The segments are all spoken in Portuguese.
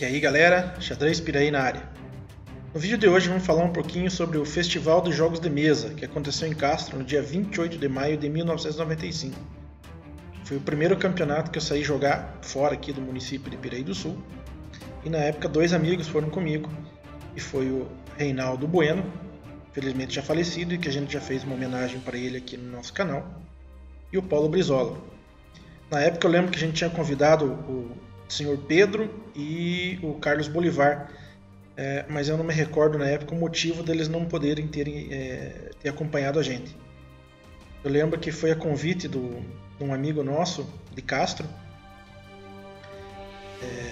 E aí galera, Xadrez Piraí na área. No vídeo de hoje vamos falar um pouquinho sobre o Festival dos Jogos de Mesa, que aconteceu em Castro no dia 28 de maio de 1995. Foi o primeiro campeonato que eu saí jogar fora aqui do município de Piraí do Sul. E na época dois amigos foram comigo, e foi o Reinaldo Bueno, felizmente já falecido e que a gente já fez uma homenagem para ele aqui no nosso canal, e o Paulo Brizola. Na época eu lembro que a gente tinha convidado o Sr. Pedro e o Carlos Bolivar, mas eu não me recordo na época o motivo deles não poderem ter acompanhado a gente. Eu lembro que foi a convite de um amigo nosso de Castro,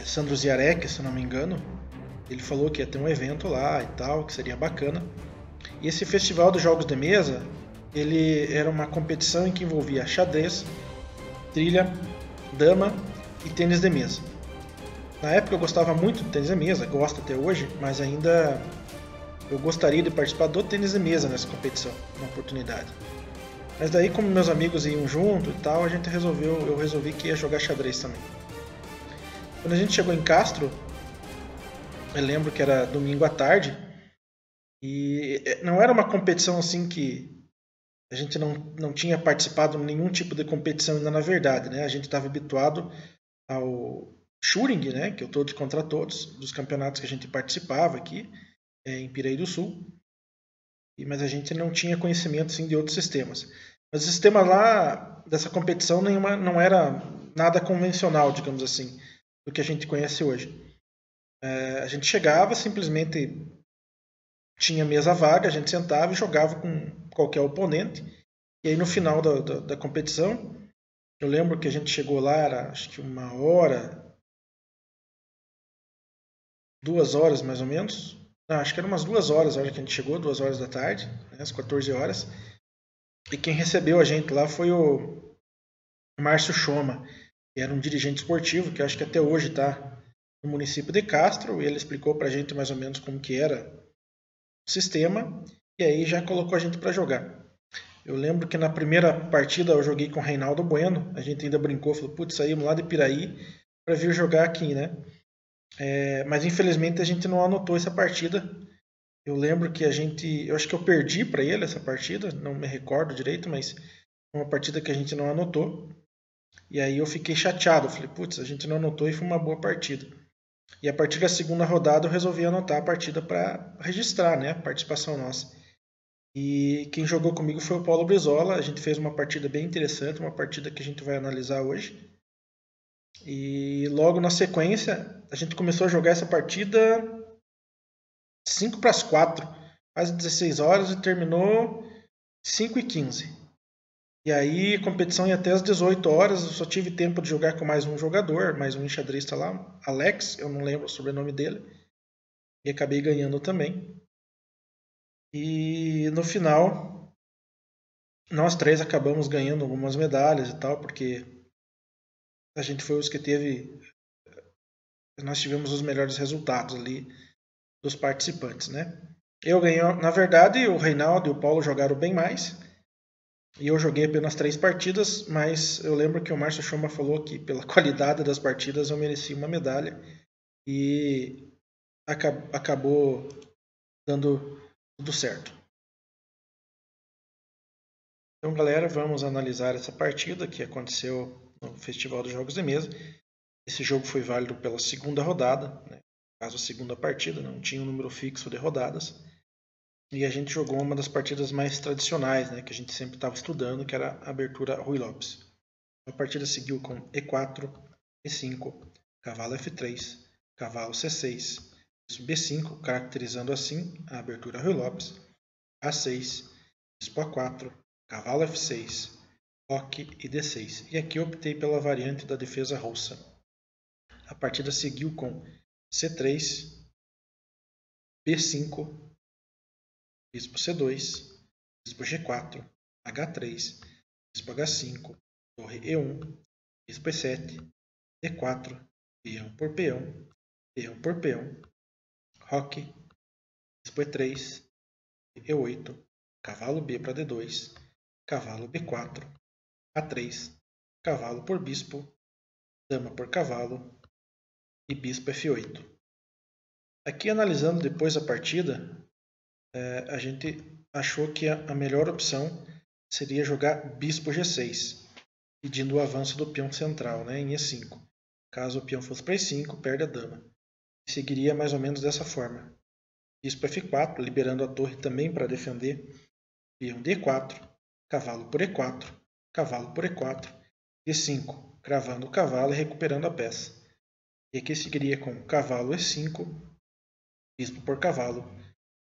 Sandro Ziarek, se não me engano. Ele falou que ia ter um evento lá e tal, que seria bacana. E esse festival dos jogos de mesa, ele era uma competição em que envolvia xadrez, trilha, dama e tênis de mesa. Na época eu gostava muito do tênis de mesa, gosto até hoje, mas ainda eu gostaria de participar do tênis de mesa nessa competição, uma oportunidade. Mas daí, como meus amigos iam junto e tal, eu resolvi que ia jogar xadrez também. Quando a gente chegou em Castro, eu lembro que era domingo à tarde, e não era uma competição assim que a gente não tinha participado de nenhum tipo de competição ainda na verdade, né? A gente estava habituado ao Schuring, né? Que é o todos contra todos, dos campeonatos que a gente participava aqui em Piraí do Sul, mas a gente não tinha conhecimento assim, de outros sistemas. Mas o sistema lá dessa competição não era nada convencional, digamos assim, do que a gente conhece hoje. A gente chegava, simplesmente tinha mesa vaga, a gente sentava e jogava com qualquer oponente. E aí no final da competição, eu lembro que a gente chegou lá, era acho que 1 hora, 2 horas mais ou menos. Não, acho que era umas 2 horas a hora que a gente chegou, 2 horas da tarde, né, às 14 horas. E quem recebeu a gente lá foi o Márcio Choma, que era um dirigente esportivo, que eu acho que até hoje está no município de Castro. E ele explicou para a gente mais ou menos como que era o sistema, e aí já colocou a gente para jogar. Eu lembro que na primeira partida eu joguei com o Reinaldo Bueno, a gente ainda brincou, falou, putz, saímos lá de Piraí para vir jogar aqui, né? Mas infelizmente a gente não anotou essa partida. Eu lembro que eu acho que eu perdi para ele essa partida, não me recordo direito, mas foi uma partida que a gente não anotou. E aí eu fiquei chateado, falei, putz, a gente não anotou e foi uma boa partida. E a partir da segunda rodada eu resolvi anotar a partida para registrar, né, a participação nossa. E quem jogou comigo foi o Paulo Brizola. A gente fez uma partida bem interessante, uma partida que a gente vai analisar hoje. E logo na sequência, a gente começou a jogar essa partida 5 para as 4, quase 16 horas, e terminou 5:15. E aí a competição ia até as 18 horas, eu só tive tempo de jogar com mais um jogador, mais um enxadrista lá, Alex, eu não lembro o sobrenome dele, e acabei ganhando também. E no final, nós três acabamos ganhando algumas medalhas e tal, porque a gente foi os que nós tivemos os melhores resultados ali dos participantes, né? Eu ganhei, na verdade, o Reinaldo e o Paulo jogaram bem mais, e eu joguei apenas 3 partidas, mas eu lembro que o Márcio Choma falou que pela qualidade das partidas eu mereci uma medalha, e acabou dando tudo certo. Então, galera, vamos analisar essa partida que aconteceu no Festival dos Jogos de Mesa. Esse jogo foi válido pela segunda rodada, né? No caso, a segunda partida, não tinha um número fixo de rodadas. E a gente jogou uma das partidas mais tradicionais, né, que a gente sempre estava estudando, que era a abertura Ruy Lopes. A partida seguiu com E4, E5, cavalo F3, cavalo C6, B5, caracterizando assim a abertura Ruy Lopes, A6, bispo A4, cavalo F6, roque e D6. E aqui eu optei pela variante da defesa russa. A partida seguiu com C3, B5, bispo C2, bispo G4, H3, bispo H5, torre E1, bispo E7, D4, peão por peão, peão por peão, roque, bispo E3, E8, cavalo B para D2, cavalo B4, A3, cavalo por bispo, dama por cavalo e bispo F8. Aqui, analisando depois a partida, a gente achou que a melhor opção seria jogar bispo G6, pedindo o avanço do peão central, né, em E5. Caso o peão fosse para E5, perde a dama. E seguiria mais ou menos dessa forma. Bispo F4, liberando a torre também para defender. Peão D4, cavalo por E4, cavalo por E4, E5, cravando o cavalo e recuperando a peça. E aqui seguiria com cavalo E5, bispo por cavalo,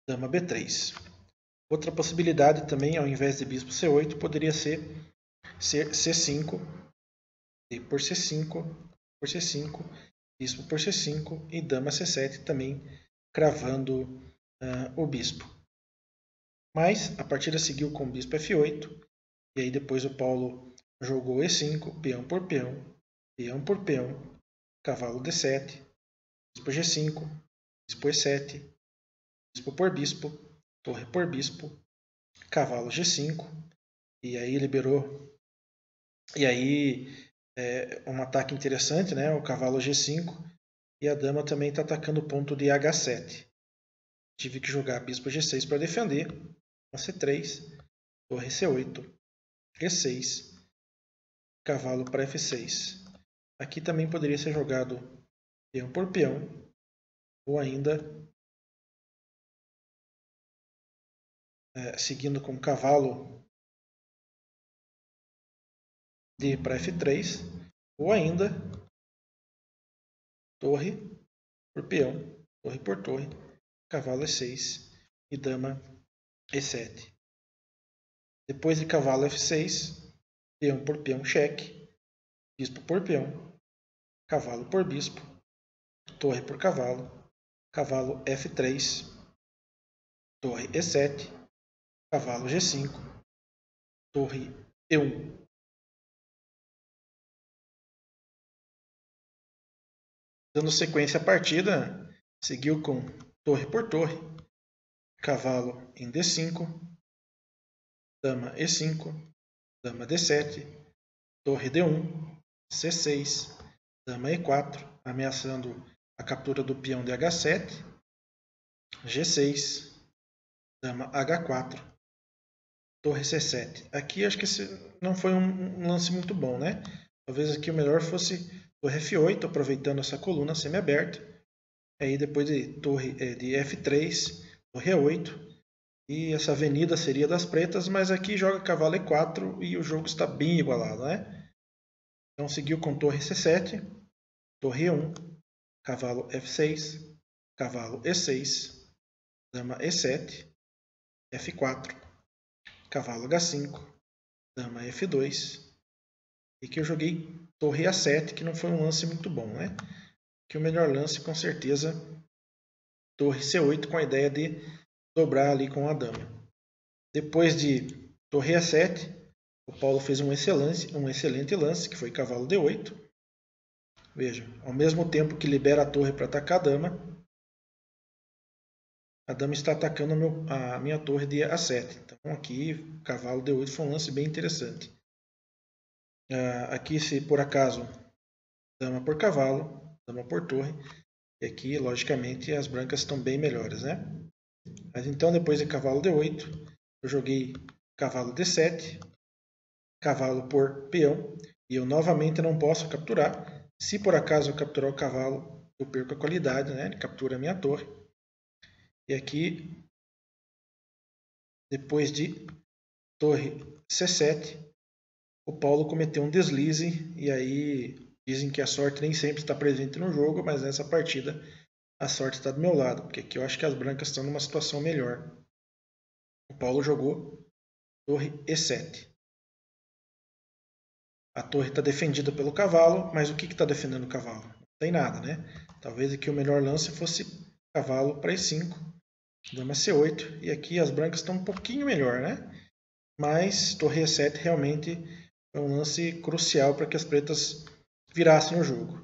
dama B3. Outra possibilidade também, ao invés de bispo C8, poderia ser C5, D por C5, por C5, bispo por C5 e dama C7 também cravando o bispo. Mas a partida seguiu com bispo F8, e aí depois o Paulo jogou E5, peão por peão, peão por peão, cavalo D7, bispo G5, bispo E7, bispo por bispo, torre por bispo, cavalo G5, e aí liberou. E aí um ataque interessante, né? O cavalo G5, e a dama também está atacando o ponto de H7. Tive que jogar bispo G6 para defender, C3, torre C8, E6, cavalo para F6. Aqui também poderia ser jogado peão por peão, ou ainda seguindo com cavalo D para F3, ou ainda torre por peão, torre por torre, cavalo E6 e dama E7. Depois de cavalo F6, peão por peão, cheque, bispo por peão, cavalo por bispo, torre por cavalo, cavalo F3, torre E7, cavalo G5, torre E1. Dando sequência à partida, seguiu com torre por torre, cavalo em D5, dama E5, dama D7, torre D1, C6, dama E4, ameaçando a captura do peão de H7, G6, dama H4, torre C7. Aqui acho que esse não foi um lance muito bom, né? Talvez aqui o melhor fosse torre F8, aproveitando essa coluna semi-aberta. Aí depois de torre de F3, torre E8. E essa avenida seria das pretas, mas aqui joga cavalo E4 e o jogo está bem igualado, né? Então seguiu com torre C7, torre E1, cavalo F6, cavalo E6, dama E7, F4, cavalo H5, dama F2, e que eu joguei torre A7, que não foi um lance muito bom, né? Que o melhor lance, com certeza, torre C8, com a ideia de dobrar ali com a dama. Depois de torre A7, o Paulo fez um excelente lance, que foi cavalo D8. Veja, ao mesmo tempo que libera a torre para atacar a dama está atacando a minha torre de A7. Então aqui, cavalo D8 foi um lance bem interessante. Aqui, se por acaso, dama por cavalo, dama por torre. E aqui, logicamente, as brancas estão bem melhores, né? Mas então, depois de cavalo D8, eu joguei cavalo D7, cavalo por peão, e eu novamente não posso capturar. Se por acaso eu capturar o cavalo, eu perco a qualidade, né? Ele captura a minha torre. E aqui, depois de torre C7, o Paulo cometeu um deslize, e aí dizem que a sorte nem sempre está presente no jogo, mas nessa partida a sorte está do meu lado, porque aqui eu acho que as brancas estão numa situação melhor. O Paulo jogou torre E7. A torre está defendida pelo cavalo, mas o que está defendendo o cavalo? Não tem nada, né? Talvez aqui o melhor lance fosse cavalo para E5, dama C8, e aqui as brancas estão um pouquinho melhor, né? Mas torre E7 realmente é um lance crucial para que as pretas virassem o jogo.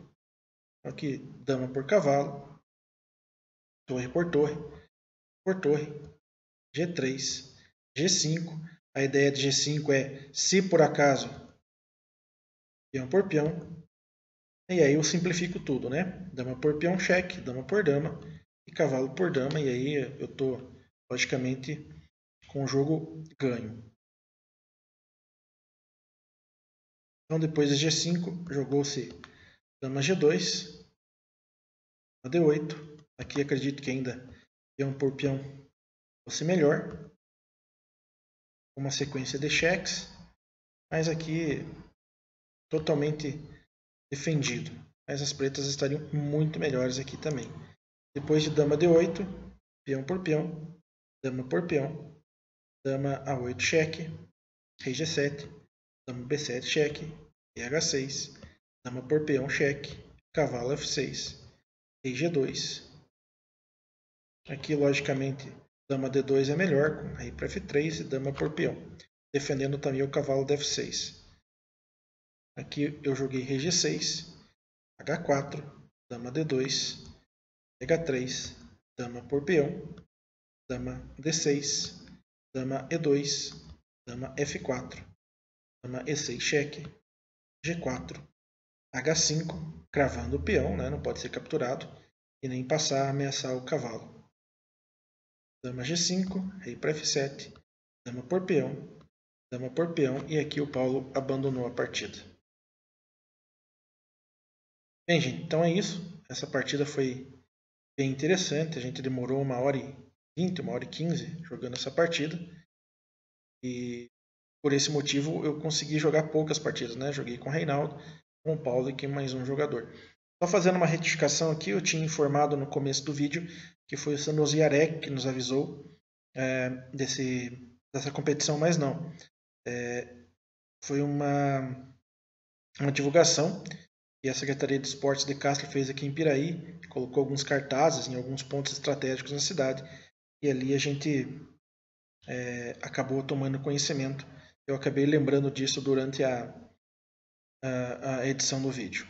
Aqui, dama por cavalo, torre por torre, G3, G5. A ideia de G5 é, se por acaso, peão por peão. E aí eu simplifico tudo, né? Dama por peão, cheque, dama por dama. E cavalo por dama, e aí eu tô, logicamente, com o jogo ganho. Então, depois de G5, jogou-se dama G2, D8. Aqui acredito que ainda peão por peão fosse melhor. Uma sequência de cheques, mas aqui totalmente defendido. Mas as pretas estariam muito melhores aqui também. Depois de dama D8, peão por peão, dama por peão, dama A8 cheque, rei G7, dama B7 cheque, rei H6, dama por peão cheque, cavalo F6, rei G2. Aqui, logicamente, dama D2 é melhor, com rei para F3 e dama por peão, defendendo também o cavalo de F6. Aqui eu joguei rei G6, H4, dama D2, H3, dama por peão, dama D6, dama E2, dama F4, dama E6 cheque, G4, H5, cravando o peão, né? Não pode ser capturado, e nem passar a ameaçar o cavalo. Dama G5, rei para F7, dama por peão, e aqui o Paulo abandonou a partida. Bem, gente, então é isso. Essa partida foi bem interessante. A gente demorou 1h20, 1h15 jogando essa partida. E por esse motivo eu consegui jogar poucas partidas, né? Joguei com o Reinaldo, com o Paulo e com mais um jogador. Só fazendo uma retificação aqui, eu tinha informado no começo do vídeo que foi o Sanoziarek que nos avisou dessa competição, mas não. Foi uma divulgação que a Secretaria de Esportes de Castro fez aqui em Piraí, colocou alguns cartazes em alguns pontos estratégicos na cidade, e ali a gente acabou tomando conhecimento. Eu acabei lembrando disso durante a edição do vídeo.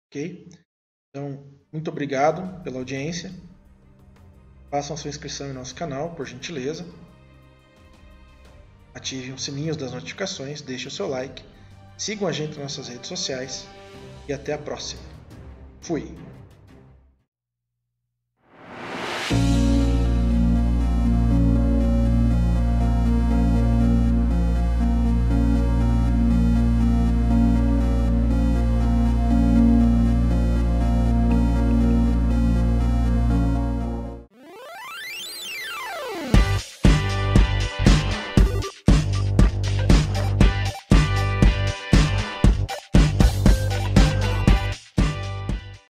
Ok? Então, muito obrigado pela audiência. Façam sua inscrição em nosso canal, por gentileza. Ativem os sininhos das notificações, deixem o seu like. Sigam a gente nas nossas redes sociais. E até a próxima. Fui!